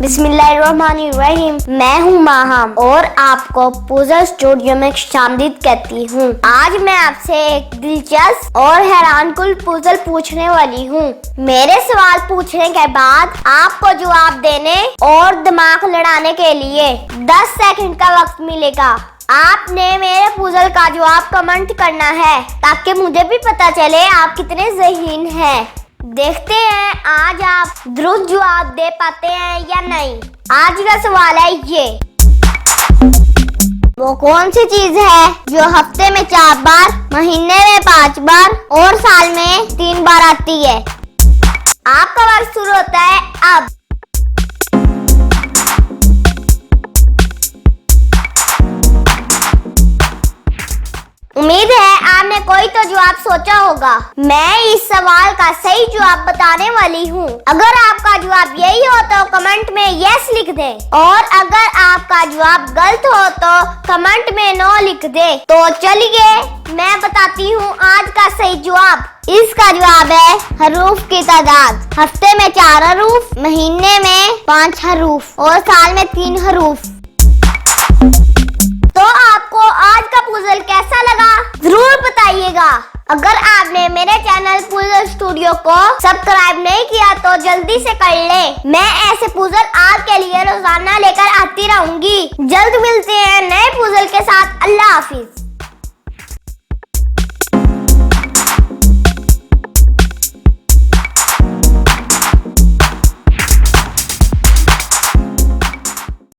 बिस्मिल्लाहिर्रहमानिर्रहीम। मैं हूँ माहम और आपको पुज़ल स्टूडियो में खुशामदीद कहती हूँ। आज मैं आपसे एक दिलचस्प और हैरानकुन पुज़ल पूछने वाली हूँ। मेरे सवाल पूछने के बाद आपको जवाब देने और दिमाग लड़ाने के लिए 10 सेकंड का वक्त मिलेगा। आपने मेरे पुज़ल का जवाब कमेंट करना है ताकि मुझे भी पता चले आप कितने ज़हीन हैं। देखते हैं आज आप दुरुस्त जवाब दे पाते हैं या नहीं। आज का सवाल है ये, वो कौन सी चीज है जो हफ्ते में 4 बार, महीने में 5 बार और साल में 3 बार आती है। आपका वक्त शुरू होता है अब। उम्मीद है आपने कोई तो जवाब सोचा होगा। मैं इस सवाल का सही जवाब बताने वाली हूँ। अगर आपका जवाब यही हो तो कमेंट में यस लिख दें और अगर आपका जवाब गलत हो तो कमेंट में नो लिख दें। तो चलिए मैं बताती हूँ आज का सही जवाब। इसका जवाब है हरूफ की तादाद। हफ्ते में 4 हरूफ, महीने में 5 हरूफ और साल में 3 हरूफ। तो आपको आज का पुज़ल कैसा लगा जरूर बताइएगा। अगर आपने मेरे चैनल पुज़ल स्टूडियो को सब्सक्राइब नहीं किया तो जल्दी से कर ले। मैं ऐसे पुज़ल आपके लिए रोजाना लेकर आती रहूंगी। जल्द मिलते हैं नए पुज़ल के साथ। अल्लाह हाफिज।